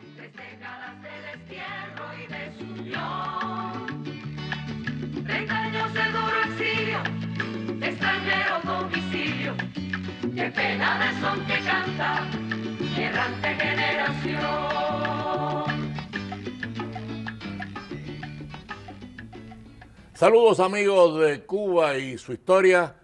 de décadas de destierro y desunión, 30 años de duro exilio, de extranjero domicilio, qué pena de son que canta mi errante generación. Saludos amigos de Cuba y su historia,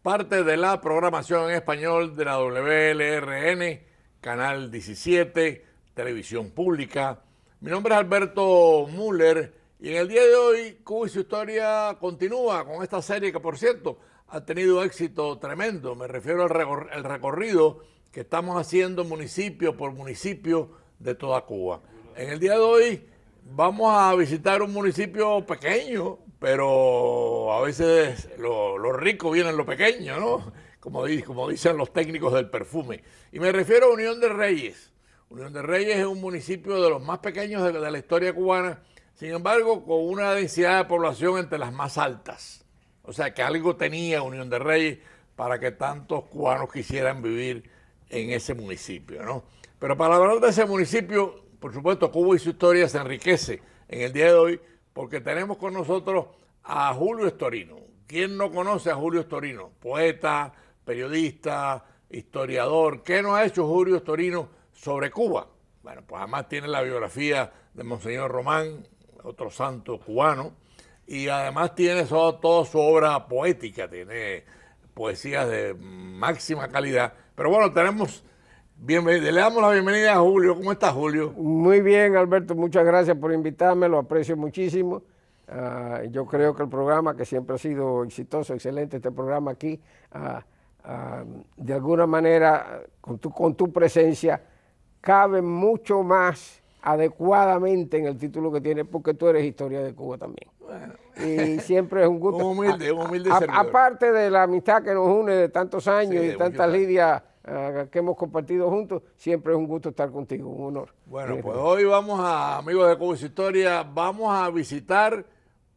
parte de la programación en español de la WLRN, Canal 17, Televisión Pública. Mi nombre es Alberto Müller y en el día de hoy Cuba y su historia continúa con esta serie que, por cierto, ha tenido éxito tremendo. Me refiero al recorrido que estamos haciendo municipio por municipio de toda Cuba. En el día de hoy vamos a visitar un municipio pequeño, pero a veces lo rico viene en lo pequeño, ¿no? Como dicen los técnicos del perfume. Y me refiero a Unión de Reyes. Unión de Reyes es un municipio de los más pequeños de la historia cubana, sin embargo, con una densidad de población entre las más altas. O sea, que algo tenía Unión de Reyes para que tantos cubanos quisieran vivir en ese municipio, ¿no? Pero para hablar de ese municipio, por supuesto, Cuba y su historia se enriquece en el día de hoy porque tenemos con nosotros a Julio Estorino. ¿Quién no conoce a Julio Estorino? Poeta, periodista, historiador. ¿Qué no ha hecho Julio Estorino sobre Cuba? Bueno, pues además tiene la biografía de Monseñor Román, otro santo cubano, y además tiene toda su obra poética, tiene poesías de máxima calidad. Pero bueno, le damos la bienvenida a Julio. ¿Cómo estás, Julio? Muy bien, Alberto, muchas gracias por invitarme, lo aprecio muchísimo. Yo creo que el programa, que siempre ha sido exitoso, excelente este programa aquí, de alguna manera, con tu presencia, cabe mucho más adecuadamente en el título que tiene, porque tú eres Historia de Cuba también. Bueno. Y siempre es un gusto. Un humilde servidor. Aparte de la amistad que nos une de tantos años y tantas lidias que hemos compartido juntos, siempre es un gusto estar contigo, un honor. Bueno, pues hoy vamos amigos de Cuba y su historia, vamos a visitar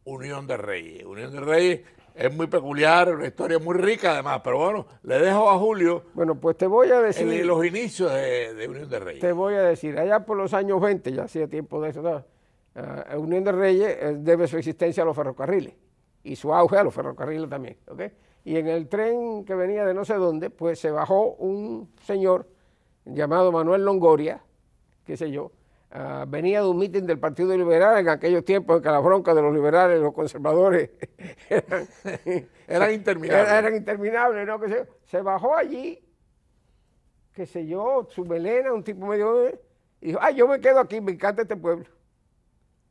Unión de Reyes. Unión de Reyes es muy peculiar, una historia muy rica además, pero bueno, le dejo a Julio. Bueno, pues te voy a decir los inicios de Unión de Reyes. Te voy a decir, allá por los años 20, ya hacía tiempo de eso, ¿no? Unión de Reyes debe su existencia a los ferrocarriles y su auge a los ferrocarriles también, ¿ok? Y en el tren que venía de no sé dónde, pues se bajó un señor llamado Manuel Longoria, qué sé yo, venía de un mitin del Partido Liberal en aquellos tiempos en que las broncas de los liberales y los conservadores eran interminables. Eran interminables, ¿no? Se bajó allí, qué sé yo, su melena, un tipo medio, y dijo, yo me quedo aquí, me encanta este pueblo.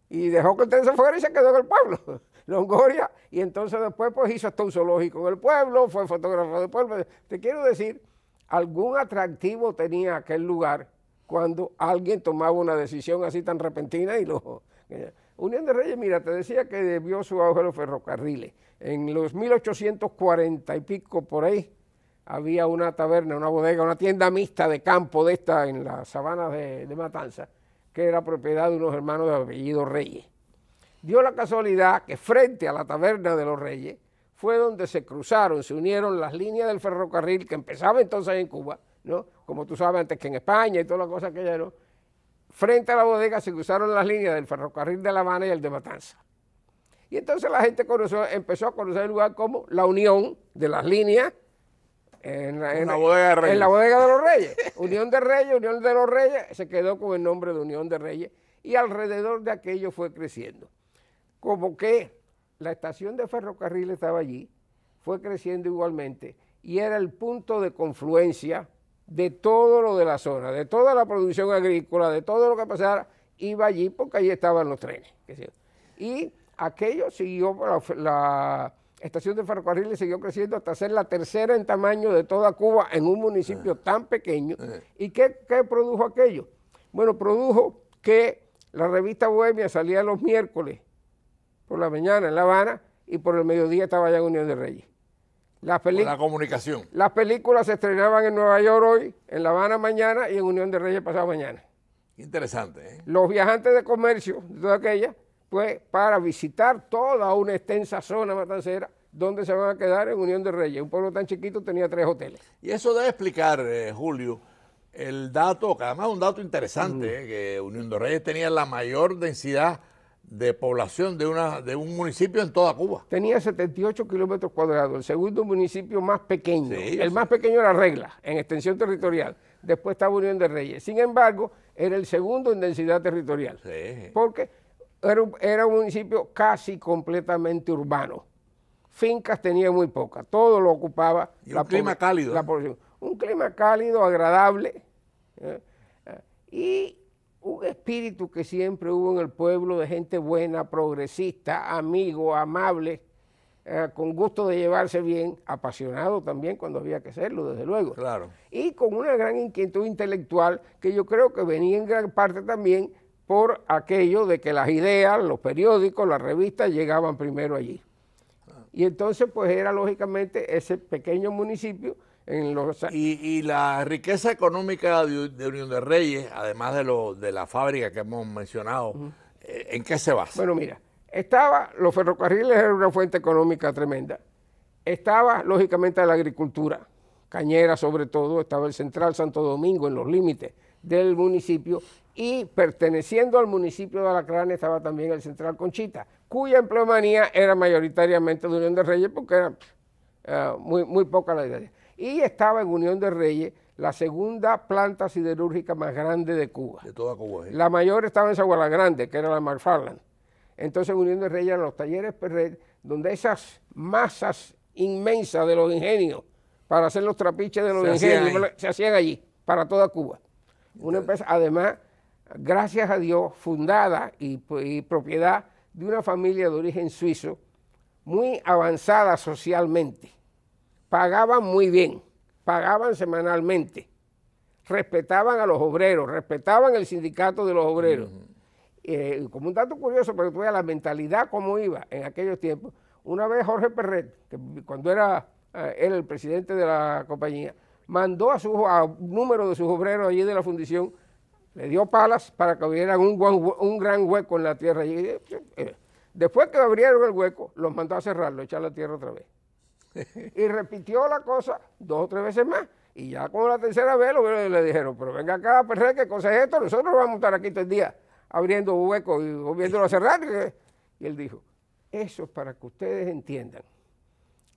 Y dejó que el tren se fuera y se quedó en el pueblo, Longoria, y entonces después pues hizo hasta un zoológico en el pueblo, fue fotógrafo del pueblo. Te quiero decir, algún atractivo tenía aquel lugar cuando alguien tomaba una decisión así tan repentina y Unión de Reyes, mira, te decía que debió su auge a los ferrocarriles. En los 1840 y pico por ahí había una taberna, una bodega, una tienda mixta de campo de esta en las sabanas de Matanza, que era propiedad de unos hermanos de apellido Reyes. Dio la casualidad que frente a la taberna de los Reyes fue donde se unieron las líneas del ferrocarril que empezaba entonces en Cuba, ¿no? Como tú sabes, antes que en España y toda la cosa que ya no. Frente a la bodega se cruzaron las líneas del ferrocarril de La Habana y el de Matanza. Y entonces la gente empezó a conocer el lugar como la unión de las líneas en la bodega de los Reyes. Unión de los Reyes, se quedó con el nombre de Unión de Reyes y alrededor de aquello fue creciendo. Como que la estación de ferrocarril estaba allí, fue creciendo igualmente y era el punto de confluencia de todo lo de la zona, de toda la producción agrícola, de todo lo que pasara, iba allí porque allí estaban los trenes. Y aquello siguió, la estación de ferrocarriles siguió creciendo hasta ser la tercera en tamaño de toda Cuba en un municipio tan pequeño. ¿Y qué produjo aquello? Bueno, produjo que la revista Bohemia salía los miércoles por la mañana en La Habana y por el mediodía estaba allá en Unión de Reyes. La comunicación. Las películas se estrenaban en Nueva York hoy, en La Habana mañana y en Unión de Reyes pasado mañana. Interesante, ¿eh? Los viajantes de comercio de toda aquella, pues para visitar toda una extensa zona matancera, donde se van a quedar en Unión de Reyes. Un pueblo tan chiquito tenía 3 hoteles. Y eso debe explicar, Julio, el dato, que además es un dato interesante, que Unión de Reyes tenía la mayor densidad de población de un municipio en toda Cuba. Tenía 78 kilómetros cuadrados, el segundo municipio más pequeño. Sí, El más pequeño era Regla, en extensión territorial. Después estaba Unión de Reyes. Sin embargo, era el segundo en densidad territorial. Sí. Porque era un municipio casi completamente urbano. Fincas tenía muy pocas, todo lo ocupaba Y un clima cálido. la población. Un clima cálido, agradable, y un espíritu que siempre hubo en el pueblo de gente buena, progresista, amigo, amable, con gusto de llevarse bien, apasionado también cuando había que hacerlo, desde luego. Claro. Y con una gran inquietud intelectual que yo creo que venía en gran parte también por aquello de que las ideas, los periódicos, las revistas llegaban primero allí. Y entonces pues era lógicamente ese pequeño municipio en los... Y la riqueza económica de Unión de Reyes, además de la fábrica que hemos mencionado, ¿en qué se basa? Bueno, mira, los ferrocarriles eran una fuente económica tremenda. Estaba lógicamente la agricultura, cañera sobre todo, estaba el Central Santo Domingo en los límites del municipio, y perteneciendo al municipio de Alacrán estaba también el Central Conchita, cuya empleomanía era mayoritariamente de Unión de Reyes porque era muy poca la idea. Y estaba en Unión de Reyes la segunda planta siderúrgica más grande de Cuba. De toda Cuba. La mayor estaba en Saguala Grande, que era la McFarland. Entonces en Unión de Reyes eran los talleres Perret, donde esas masas inmensas de los ingenios para hacer los trapiches de los ingenios se hacían allí, para toda Cuba. Una empresa, además, gracias a Dios, fundada y propiedad de una familia de origen suizo, muy avanzada socialmente. Pagaban muy bien, pagaban semanalmente, respetaban a los obreros, respetaban el sindicato de los obreros. Como un dato curioso, para que tú veas la mentalidad cómo iba en aquellos tiempos, una vez Jorge Perret, que cuando era él el presidente de la compañía, mandó a un número de sus obreros allí de la fundición, le dio palas para que abrieran un gran hueco en la tierra. Y después que abrieron el hueco, los mandó a cerrarlo, echar la tierra otra vez. Y repitió la cosa 2 o 3 veces más. Y ya como la tercera vez le dijeron, pero venga acá, Perret, ¿qué cosa es esto? Nosotros vamos a estar aquí todo el día abriendo huecos y volviéndolo a cerrar. Y él dijo, eso es para que ustedes entiendan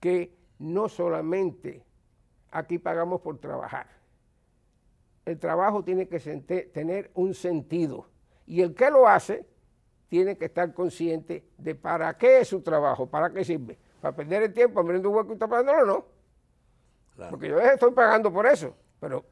que no solamente aquí pagamos por trabajar. El trabajo tiene que tener un sentido. Y el que lo hace tiene que estar consciente de para qué es su trabajo, para qué sirve. Para perder el tiempo abriendo un hueco y tapándolo, no. Claro. Porque yo estoy pagando por eso, pero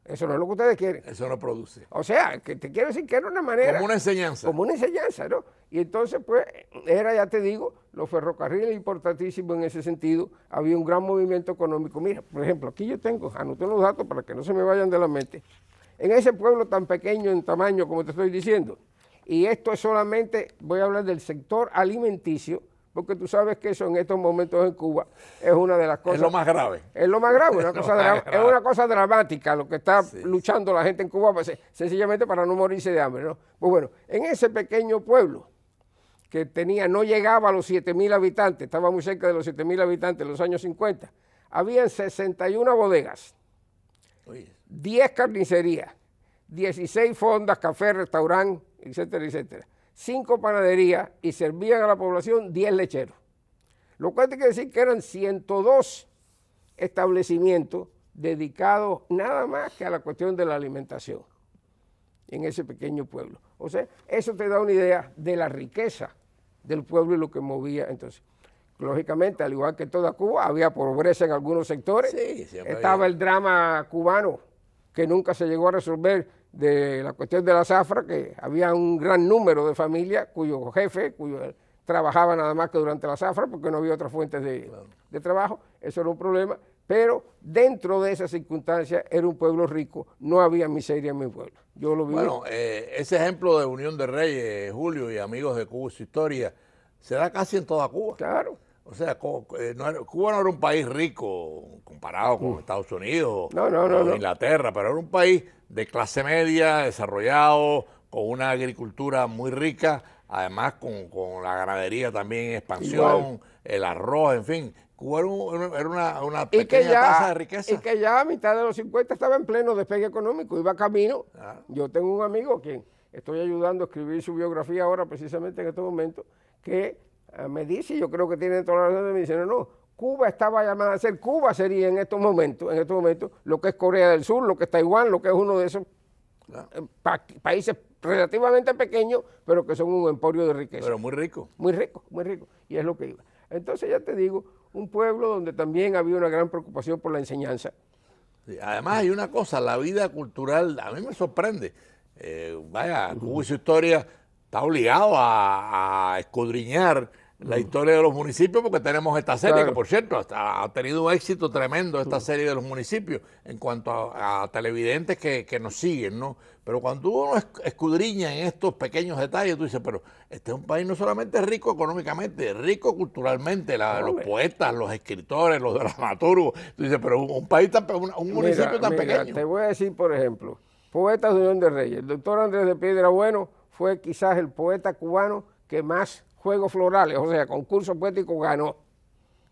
eso no es lo que ustedes quieren. Eso no produce. O sea, que te quiero decir que era una manera... Como una enseñanza. Como una enseñanza, ¿no? Y entonces, pues, ya te digo, los ferrocarriles importantísimos en ese sentido. Había un gran movimiento económico. Mira, por ejemplo, aquí yo anoté los datos para que no se me vayan de la mente. En ese pueblo tan pequeño en tamaño, como te estoy diciendo, y esto es solamente, voy a hablar del sector alimenticio, porque tú sabes que eso en estos momentos en Cuba es una de las cosas... Es lo más grave. Es lo más grave, es una cosa dramática lo que está luchando la gente en Cuba, pues, sencillamente para no morirse de hambre, ¿no? Pues bueno, en ese pequeño pueblo que no llegaba a los 7,000 habitantes, estaba muy cerca de los 7,000 habitantes en los años 50, habían 61 bodegas, 10 carnicerías, 16 fondas, café, restaurante, etcétera, etcétera. 5 panaderías y servían a la población 10 lecheros. Lo cual quiere decir que eran 102 establecimientos dedicados nada más que a la cuestión de la alimentación en ese pequeño pueblo. O sea, eso te da una idea de la riqueza del pueblo y lo que movía entonces. Lógicamente, al igual que toda Cuba, había pobreza en algunos sectores. Sí, estaba el drama cubano que nunca se llegó a resolver de la cuestión de la zafra, que había un gran número de familias cuyos jefes trabajaban nada más que durante la zafra porque no había otras fuentes de trabajo. Eso era un problema, pero dentro de esas circunstancias era un pueblo rico, no había miseria en mi pueblo. Yo lo viví. Bueno, ese ejemplo de Unión de Reyes, Julio, y amigos de Cuba y su historia, se da casi en toda Cuba. Claro. O sea, Cuba no era un país rico comparado con Estados Unidos o Inglaterra, pero era un país de clase media, desarrollado, con una agricultura muy rica, además con la ganadería también en expansión, Igual. el arroz, en fin. Cuba era una Y que, pequeña tasa de y riqueza. que ya a mitad de los 50 estaba en pleno despegue económico, iba camino. Ah. Yo tengo un amigo a quien estoy ayudando a escribir su biografía ahora, precisamente en este momento, que me dice, y yo creo que tiene toda la razón, me dice, no, Cuba estaba llamada a ser, Cuba sería en estos momentos, lo que es Corea del Sur, lo que es Taiwán, lo que es uno de esos países relativamente pequeños, pero que son un emporio de riqueza. Pero muy rico. Muy rico, y es lo que iba. Entonces ya te digo, un pueblo donde también había una gran preocupación por la enseñanza. Sí, además hay una cosa, la vida cultural, a mí me sorprende. Cuba y su historia está obligado a escudriñar la historia de los municipios porque tenemos esta serie, Claro. que por cierto ha tenido un éxito tremendo esta serie de los municipios en cuanto a televidentes que nos siguen, ¿no? Pero cuando uno escudriña en estos pequeños detalles, tú dices, pero este es un país no solamente rico económicamente, rico culturalmente, los poetas, los escritores, los dramaturgos. Tú dices, pero un país un municipio tan pequeño. Te voy a decir, por ejemplo, poetas de Unión de Reyes. El doctor Andrés de Piedra Bueno fue quizás el poeta cubano que más Juegos Florales, o sea, concurso poético, ganó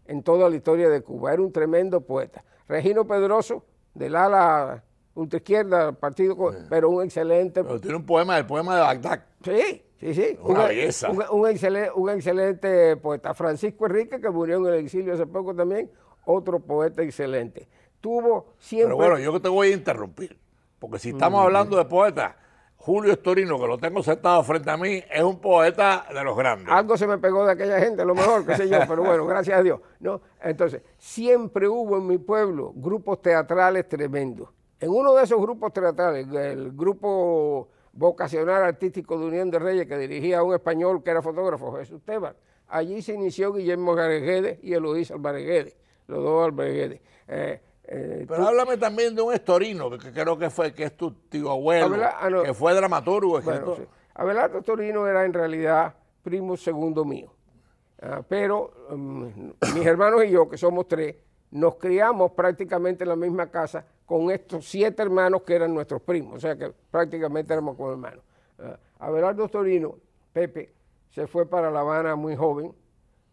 en toda la historia de Cuba. Era un tremendo poeta. Regino Pedroso, del ala ultraizquierda, partido, pero un excelente. Pero tiene un poema, el poema de Bagdad. Sí. Una belleza. Un excelente poeta. Francisco Enrique, que murió en el exilio hace poco también, otro poeta excelente. Tuvo siempre. Pero bueno, yo te voy a interrumpir, porque si estamos hablando de poetas, Julio Estorino, que lo tengo sentado frente a mí, es un poeta de los grandes. Algo se me pegó de aquella gente, a lo mejor, qué sé yo, pero bueno, gracias a Dios. ¿No? Entonces, siempre hubo en mi pueblo grupos teatrales tremendos. En uno de esos grupos teatrales, el grupo vocacional artístico de Unión de Reyes, que dirigía a un español que era fotógrafo, Jesús Tebar, allí se inició Guillermo Álvarez y Eloís Álvarez Guedes, los dos Álvarez Guedes. Pero háblame también de un Estorino, que creo que es tu tío abuelo, que fue dramaturgo, escritor. Bueno, sí. Abelardo Estorino era en realidad primo segundo mío. Pero mis hermanos y yo, que somos tres, nos criamos prácticamente en la misma casa con estos 7 hermanos que eran nuestros primos, o sea que prácticamente éramos como hermanos. Abelardo Estorino, Pepe, se fue para La Habana muy joven.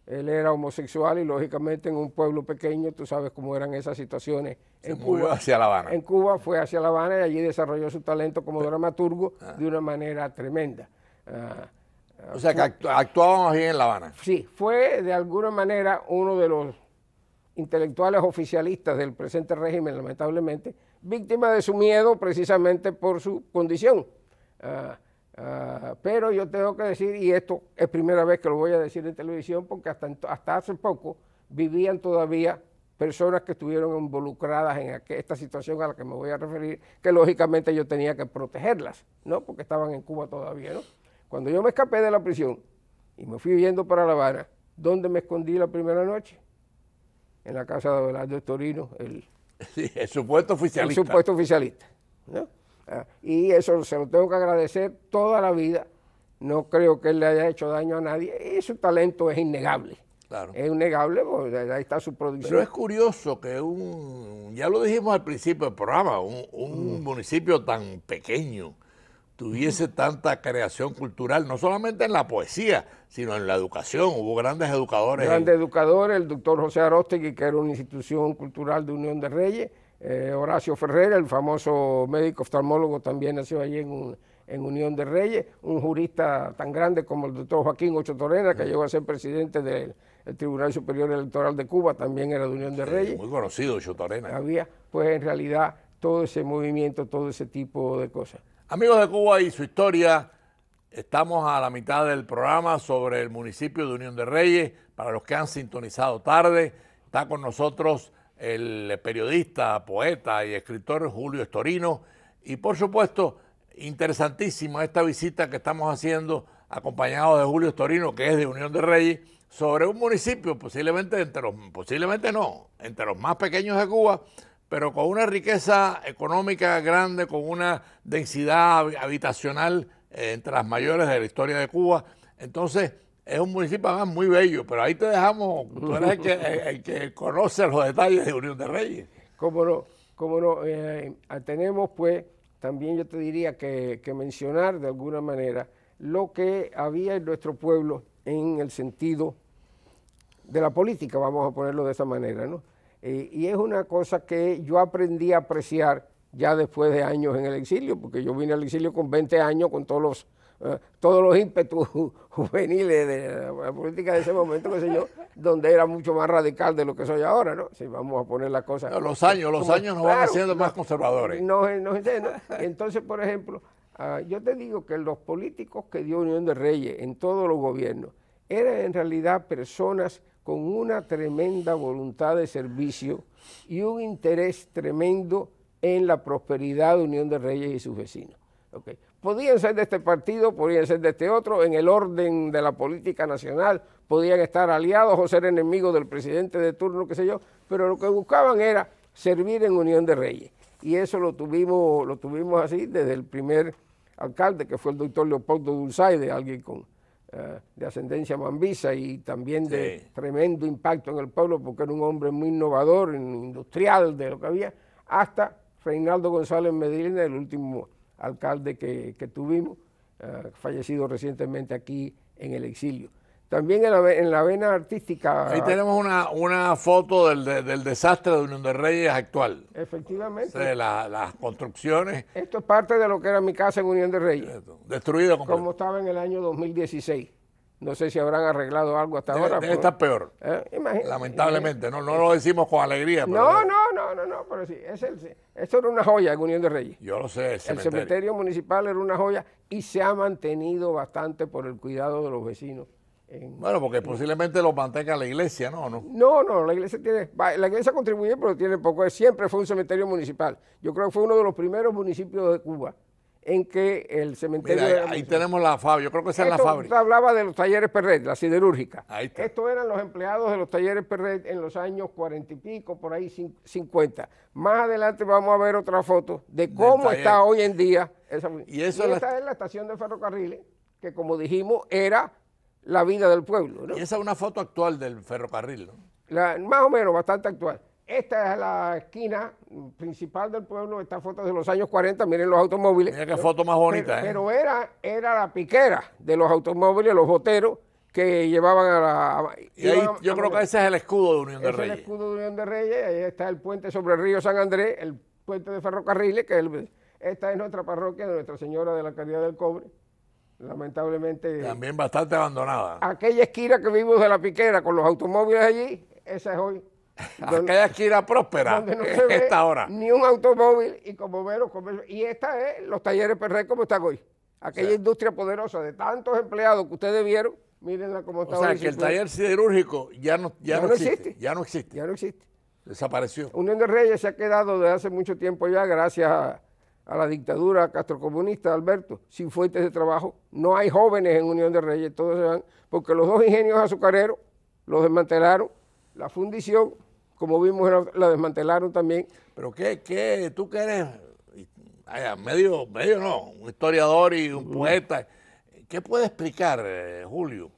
Él era homosexual y lógicamente en un pueblo pequeño, tú sabes cómo eran esas situaciones en Cuba. Hacia La Habana. En Cuba fue hacia La Habana y allí desarrolló su talento como dramaturgo de una manera tremenda. O sea que actuábamos bien en La Habana. Sí, fue de alguna manera uno de los intelectuales oficialistas del presente régimen, lamentablemente, víctima de su miedo precisamente por su condición. Pero yo tengo que decir, y esto es primera vez que lo voy a decir en televisión, porque hasta hace poco vivían todavía personas que estuvieron involucradas en esta situación a la que me voy a referir, que lógicamente yo tenía que protegerlas, ¿no? Porque estaban en Cuba todavía, ¿no? Cuando yo me escapé de la prisión y me fui yendo para La Habana, ¿dónde me escondí la primera noche? En la casa de Abelardo Estorino, el supuesto oficialista. El supuesto oficialista, ¿no? Y eso se lo tengo que agradecer toda la vida. No creo que él le haya hecho daño a nadie y su talento es innegable. Claro. Es innegable, porque ahí está su producción. Pero es curioso que ya lo dijimos al principio del programa, un municipio tan pequeño tuviese tanta creación cultural, no solamente en la poesía, sino en la educación. Hubo grandes educadores. Grandes educadores, el doctor José Aróstegui, que era una institución cultural de Unión de Reyes, Horacio Ferrer, el famoso médico oftalmólogo, también nació allí en Unión de Reyes, un jurista tan grande como el doctor Joaquín Ocho Torena, que llegó a ser presidente del Tribunal Superior Electoral de Cuba, también era de Unión de Reyes. Muy conocido, Ocho Torena. Había, pues en realidad, todo ese movimiento, todo ese tipo de cosas. Amigos de Cuba y su historia, estamos a la mitad del programa sobre el municipio de Unión de Reyes. Para los que han sintonizado tarde, está con nosotros el periodista, poeta y escritor Julio Estorino. Y por supuesto, interesantísima esta visita que estamos haciendo acompañados de Julio Estorino, que es de Unión de Reyes, sobre un municipio posiblemente entre los más pequeños de Cuba, pero con una riqueza económica grande, con una densidad habitacional entre las mayores de la historia de Cuba. Entonces, es un municipio además muy bello, pero ahí te dejamos, tú eres el que conoce los detalles de Unión de Reyes. Cómo no. Tenemos pues, también yo te diría que mencionar de alguna manera lo que había en nuestro pueblo en el sentido de la política, vamos a ponerlo de esa manera, ¿no? Y es una cosa que yo aprendí a apreciar ya después de años en el exilio, porque yo vine al exilio con 20 años, con todos los ímpetus juveniles de la política de ese momento, qué sé yo, donde era mucho más radical de lo que soy ahora, ¿no? Si vamos a poner las cosas... No, los años nos van haciendo más conservadores. Entonces, por ejemplo, yo te digo que los políticos que dio Unión de Reyes en todos los gobiernos eran en realidad personas con una tremenda voluntad de servicio y un interés tremendo en la prosperidad de Unión de Reyes y sus vecinos. Okay. Podían ser de este partido, podían ser de este otro, en el orden de la política nacional, podían estar aliados o ser enemigos del presidente de turno, qué sé yo, pero lo que buscaban era servir en Unión de Reyes. Y eso lo tuvimos así desde el primer alcalde, que fue el doctor Leopoldo Dulzaide, alguien de ascendencia mambisa y también de tremendo impacto en el pueblo, porque era un hombre muy innovador, industrial de lo que había, hasta Reinaldo González Medina, el último alcalde que tuvimos, fallecido recientemente aquí en el exilio. También en la vena artística... Ahí tenemos una foto del desastre de Unión de Reyes actual. Efectivamente. De las construcciones. Esto es parte de lo que era mi casa en Unión de Reyes. Destruida completamente. Como estaba en el año 2016. No sé si habrán arreglado algo hasta ahora. Debe estar peor. Lamentablemente. No lo decimos con alegría. Pero pero sí. Esto era una joya en Unión de Reyes. Yo lo sé, el cementerio municipal era una joya y se ha mantenido bastante por el cuidado de los vecinos. Bueno, porque posiblemente lo mantenga la iglesia, ¿no? No, la iglesia contribuye, pero tiene poco. Siempre fue un cementerio municipal. Yo creo que fue uno de los primeros municipios de Cuba en que el cementerio... Mira, ahí tenemos la fábrica, yo creo que esa es la fábrica. Hablaba de los talleres Perret, la siderúrgica. Ahí está. Estos eran los empleados de los talleres Perret en los años 40 y pico, por ahí 50. Más adelante vamos a ver otra foto de cómo está hoy en día esa. Y esta es la estación de ferrocarriles, que como dijimos, era la vida del pueblo, ¿no? Y esa es una foto actual del ferrocarril, ¿no? Más o menos, bastante actual. Esta es la esquina principal del pueblo, esta foto es de los años 40, miren los automóviles. Mira qué foto más bonita, Pero era la piquera de los automóviles, los boteros, que llevaban a la... Y ahí yo creo que ese es el escudo de Unión de Reyes. Es el escudo de Unión de Reyes, ahí está el puente sobre el río San Andrés, el puente de ferrocarriles, esta es nuestra parroquia de Nuestra Señora de la Caridad del Cobre. Lamentablemente... También bastante abandonada. Aquella esquina que vimos de la piquera con los automóviles allí, esa es hoy. Aquella esquina próspera, donde no se ve esta hora. Ni un automóvil y como ver los comercios. Y esta es los talleres Perret como están hoy. Aquella industria poderosa de tantos empleados que ustedes vieron, mírenla como está hoy. O sea, que el taller siderúrgico ya no existe. Ya no existe. Ya no existe. Desapareció. Unión de Reyes se ha quedado desde hace mucho tiempo ya, gracias a la dictadura castrocomunista, Alberto, sin fuentes de trabajo. No hay jóvenes en Unión de Reyes, todos se van, porque los dos ingenios azucareros los desmantelaron, la fundición, como vimos, la desmantelaron también. Pero tú que eres medio no, un historiador y un poeta, ¿qué puede explicar, Julio,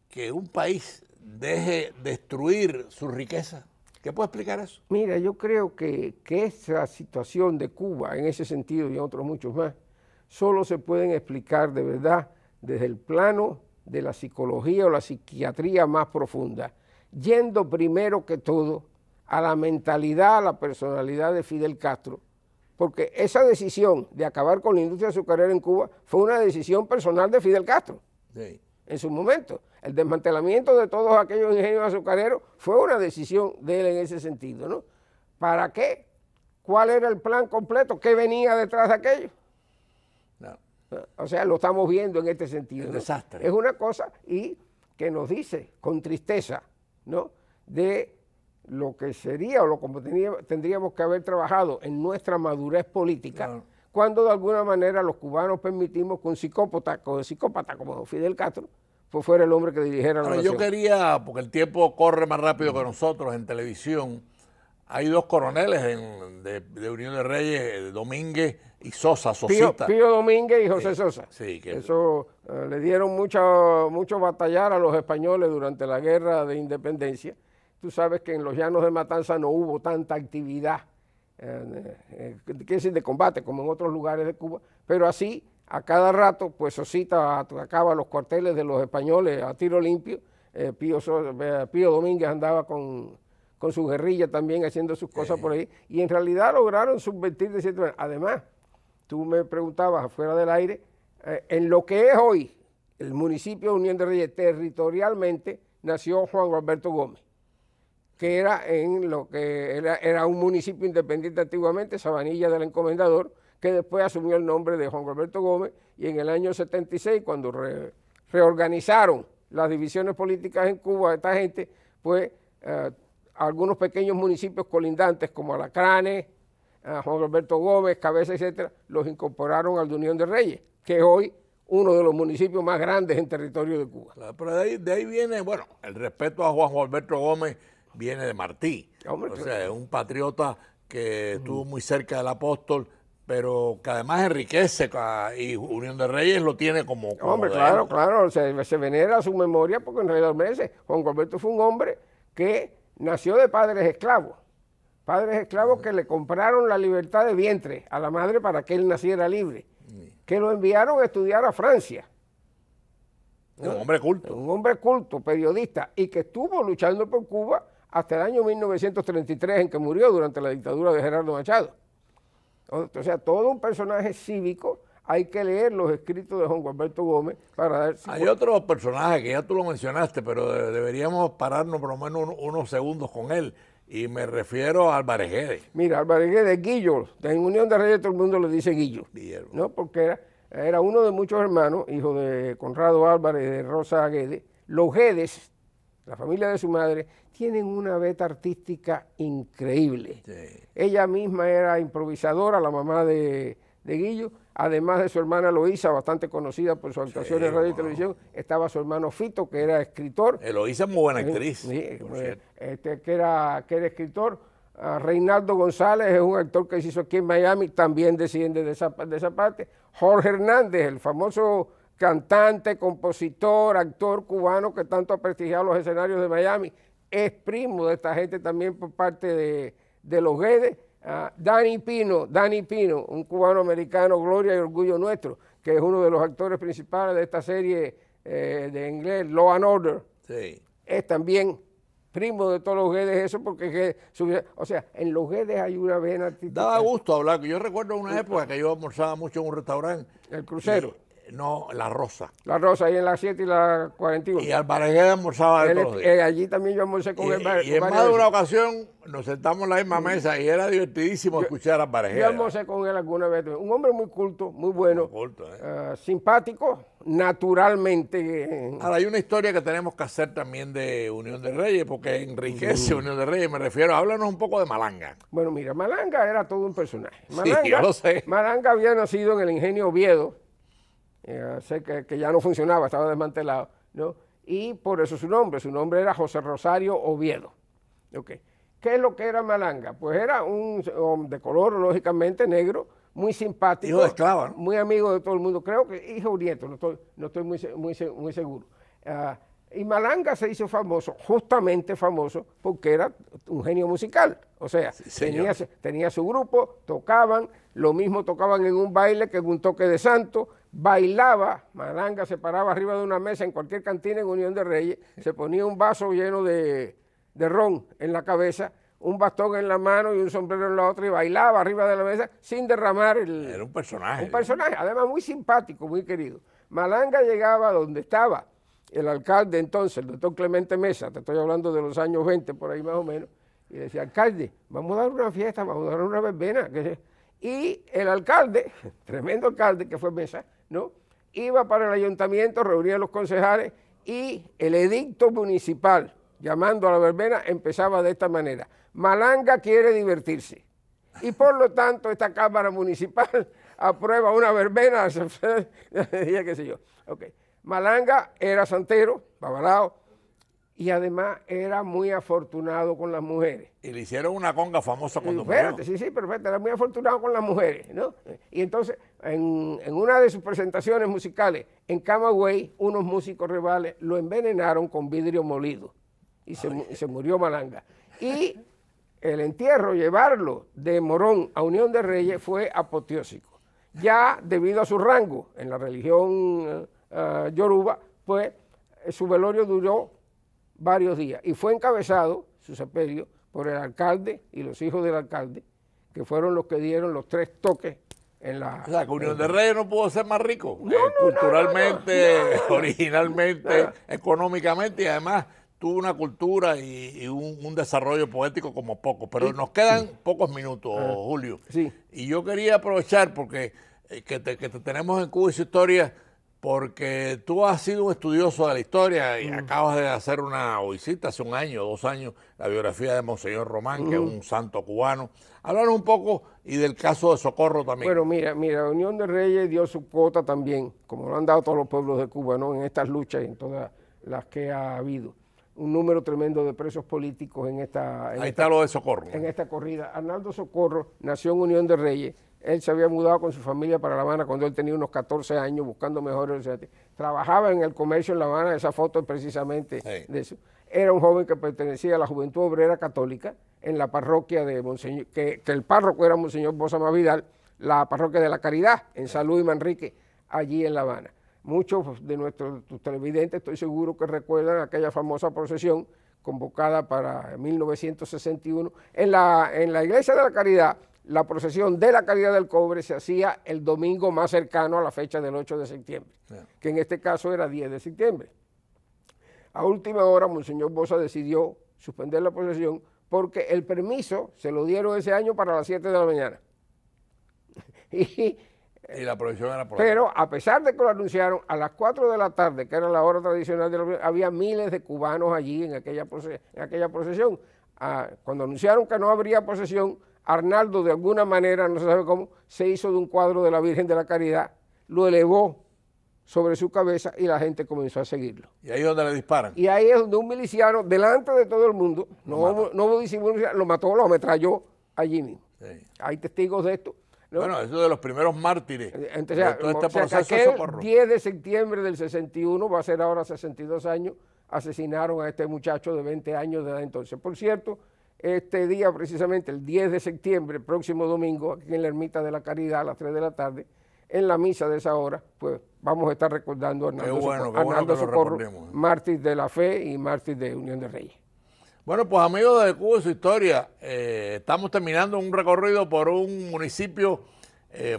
que un país deje destruir su riqueza? ¿Qué puede explicar eso? Mira, yo creo que esa situación de Cuba, en ese sentido y en otros muchos más, solo se pueden explicar de verdad desde el plano de la psicología o la psiquiatría más profunda, yendo primero que todo a la mentalidad, a la personalidad de Fidel Castro, porque esa decisión de acabar con la industria azucarera en Cuba fue una decisión personal de Fidel Castro. Sí. En su momento. El desmantelamiento de todos aquellos ingenios azucareros fue una decisión de él en ese sentido, ¿no? ¿Para qué? ¿Cuál era el plan completo? ¿Qué venía detrás de aquello? No. O sea, lo estamos viendo en este sentido. El ¿no? desastre. Es una cosa y que nos dice con tristeza, ¿no? De lo que sería o lo como tendríamos que haber trabajado en nuestra madurez política, claro, cuando de alguna manera los cubanos permitimos que un psicópata como Fidel Castro pues fuera el hombre que dirigiera la nación. Yo quería, porque el tiempo corre más rápido que nosotros en televisión, hay dos coroneles de Unión de Reyes, Domínguez y Sosa, Sosita. Pío Domínguez y José Sosa. Sí, eso le dieron mucho batallar a los españoles durante la guerra de independencia. Tú sabes que en los llanos de Matanza no hubo tanta actividad, quiere decir de combate, como en otros lugares de Cuba, pero así a cada rato, pues Sosita atacaba los cuarteles de los españoles a tiro limpio. Pío Domínguez andaba con su guerrilla también haciendo sus cosas por ahí, y en realidad lograron subvertir de cierta manera. Además, tú me preguntabas afuera del aire, en lo que es hoy el municipio de Unión de Reyes, territorialmente nació Juan Alberto Gómez, que era en lo que era un municipio independiente antiguamente, Sabanilla del Encomendador, que después asumió el nombre de Juan Alberto Gómez, y en el año 76, cuando reorganizaron las divisiones políticas en Cuba, esta gente, pues algunos pequeños municipios colindantes como Alacranes, Juan Alberto Gómez, Cabeza, etcétera, los incorporaron al de Unión de Reyes, que es hoy uno de los municipios más grandes en territorio de Cuba. Claro, pero de ahí viene, bueno, el respeto a Juan Alberto Gómez viene de Martí. Hombre, o sea, es un patriota que estuvo muy cerca del apóstol, pero que además enriquece, y Unión de Reyes lo tiene como hombre, claro, se venera su memoria, porque en realidad Juan Alberto fue un hombre que nació de padres esclavos que le compraron la libertad de vientre a la madre para que él naciera libre, que lo enviaron a estudiar a Francia. Un hombre culto. Un hombre culto, periodista, y que estuvo luchando por Cuba hasta el año 1933, en que murió durante la dictadura de Gerardo Machado. O sea, todo un personaje cívico. Hay que leer los escritos de Juan Alberto Gómez para dar... Hay otro personaje que ya tú lo mencionaste, pero deberíamos pararnos por lo menos unos segundos con él, y me refiero a Álvarez Guedes. Mira, Álvarez Guedes, Guillo, en Unión de Reyes todo el mundo le dice Guillo, ¿no? Porque era uno de muchos hermanos, hijo de Conrado Álvarez y de Rosa Guedes. Los Guedes, la familia de su madre, tienen una beta artística increíble. Sí. Ella misma era improvisadora, la mamá de Guillo, además de su hermana Eloísa, bastante conocida por sus actuaciones en radio y televisión. Estaba su hermano Fito, que era escritor. Eloísa es muy buena actriz. Sí, que era escritor. Reinaldo González es un actor que se hizo aquí en Miami, también desciende de esa parte. Jorge Hernández, el famoso cantante, compositor, actor cubano que tanto ha prestigiado los escenarios de Miami, es primo de esta gente también por parte de los Guedes. Danny Pino, un cubano-americano, gloria y orgullo nuestro, que es uno de los actores principales de esta serie de inglés, Law and Order. Sí. Es también primo de todos los Guedes, eso porque, o sea, en los Guedes hay una vena artística. Daba gusto hablar, yo recuerdo una época que yo almorzaba mucho en un restaurante. El Crucero. No, La Rosa. La Rosa, ahí en la 7 y la 41. Y Álvarez Guedes almorzaba de todos los días. Allí también yo almorcé con él. Y en más de una ocasión nos sentamos en la misma mesa y era divertidísimo escuchar a Álvarez Guedes. Yo almorcé con él alguna vez. Un hombre muy culto, muy bueno, muy culto, simpático, naturalmente. Ahora, hay una historia que tenemos que hacer también de Unión de Reyes, porque enriquece Unión de Reyes. Me refiero, háblanos un poco de Malanga. Bueno, mira, Malanga era todo un personaje. Malanga, sí, yo lo sé. Malanga había nacido en el ingenio Oviedo. Sé que ya no funcionaba, estaba desmantelado, ¿no? Y por eso su nombre era José Rosario Oviedo. Okay. ¿Qué es lo que era Malanga? Pues era un de color, lógicamente, negro, muy simpático. Hijo de esclava, ¿no? Muy amigo de todo el mundo. Creo que hijo nieto, no estoy muy seguro. Y Malanga se hizo famoso, justamente famoso, porque era un genio musical. O sea, sí, tenía su grupo, tocaban, lo mismo tocaban en un baile que en un toque de santo, bailaba. Malanga se paraba arriba de una mesa en cualquier cantina en Unión de Reyes, se ponía un vaso lleno de ron en la cabeza, un bastón en la mano y un sombrero en la otra, y bailaba arriba de la mesa sin derramar Era un personaje. Un personaje, además muy simpático, muy querido. Malanga llegaba donde estaba el alcalde entonces, el doctor Clemente Mesa, te estoy hablando de los años 20, por ahí más o menos, y decía, alcalde, vamos a dar una fiesta, vamos a dar una verbena. Y el alcalde, tremendo alcalde que fue Mesa, ¿no? Iba para el ayuntamiento, reunía a los concejales, y el edicto municipal, llamando a la verbena, empezaba de esta manera: Malanga quiere divertirse, y por lo tanto esta Cámara Municipal aprueba una verbena, qué sé yo. Okay. Malanga era santero, babalao, y además era muy afortunado con las mujeres. Y le hicieron una conga famosa cuando murió. Sí, perfecto, era muy afortunado con las mujeres, ¿no? Y entonces, en una de sus presentaciones musicales en Camagüey, unos músicos rivales lo envenenaron con vidrio molido, y se murió Malanga. Y el entierro, llevarlo de Morón a Unión de Reyes, fue apoteósico. Ya debido a su rango en la religión yoruba, pues su velorio duró varios días y fue encabezado, su sepelio, por el alcalde y los hijos del alcalde, que fueron los que dieron los 3 toques en la... O sea, que Unión de Reyes no pudo ser más rico, No, culturalmente, originalmente, económicamente, y además tuvo una cultura y un desarrollo poético como poco. Pero nos quedan pocos minutos, Julio. Sí. Y yo quería aprovechar porque que te tenemos en Cuba y su historia, porque tú has sido un estudioso de la historia y acabas de hacer o hiciste hace 1 año, 2 años, la biografía de Monseñor Román, que es un santo cubano. Háblanos un poco y del caso de Socorro también. Bueno, mira, Unión de Reyes dio su cuota también, como lo han dado todos los pueblos de Cuba, ¿no? En estas luchas y en todas las que ha habido. Un número tremendo de presos políticos en esta... Ahí está lo de Socorro. En esta corrida. Arnaldo Socorro nació en Unión de Reyes. Él se había mudado con su familia para La Habana cuando él tenía unos 14 años buscando mejores. Trabajaba en el comercio en La Habana, esa foto es precisamente de eso. Era un joven que pertenecía a la Juventud Obrera Católica en la parroquia de Monseñor, que el párroco era Monseñor Bosa Masvidal, la parroquia de la Caridad, en San Luis Manrique, allí en La Habana. Muchos de nuestros televidentes estoy seguro que recuerdan aquella famosa procesión convocada para 1961. En la iglesia de la Caridad, la procesión de la Caridad del Cobre se hacía el domingo más cercano a la fecha del 8 de septiembre, que en este caso era 10 de septiembre. A última hora, Monseñor Bosa decidió suspender la procesión porque el permiso se lo dieron ese año para las 7 de la mañana. Y la procesión era por Pero a pesar de que lo anunciaron, a las 4 de la tarde, que era la hora tradicional de la procesión, había miles de cubanos allí en aquella procesión. Cuando anunciaron que no habría procesión, Arnaldo, de alguna manera, no se sabe cómo, se hizo de un cuadro de la Virgen de la Caridad, lo elevó sobre su cabeza y la gente comenzó a seguirlo. ¿Y ahí es donde le disparan? Y ahí es donde un miliciano, delante de todo el mundo, no hubo disimulo, lo mató, lo ametralló allí mismo. Sí. Hay testigos de esto. ¿no? Bueno, eso de los primeros mártires. Entonces, de todo este proceso que de aquel Socorro. 10 de septiembre del 61, va a ser ahora 62 años, asesinaron a este muchacho de 20 años de edad entonces. Por cierto, este día precisamente, el 10 de septiembre, el próximo domingo, aquí en la Ermita de la Caridad a las 3 de la tarde, en la misa de esa hora, pues vamos a estar recordando a Arnaldo Socorro, mártir de la fe y mártir de Unión de Reyes. Bueno, pues amigos de Cuba y su historia, estamos terminando un recorrido por un municipio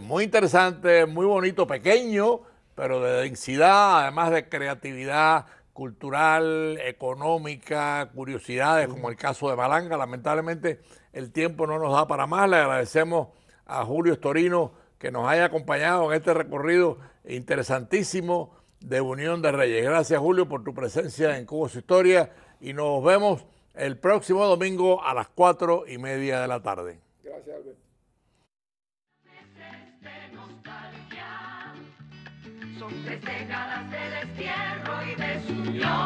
muy interesante, muy bonito, pequeño, pero de densidad, además de creatividad cultural, económica, curiosidades, como el caso de Balanga. Lamentablemente el tiempo no nos da para más. Le agradecemos a Julio Storino que nos haya acompañado en este recorrido interesantísimo de Unión de Reyes. Gracias, Julio, por tu presencia en Cuba y su historia, y nos vemos el próximo domingo a las 4:30 de la tarde. Gracias, Alberto. Son 3 décadas de destierro y de su unión.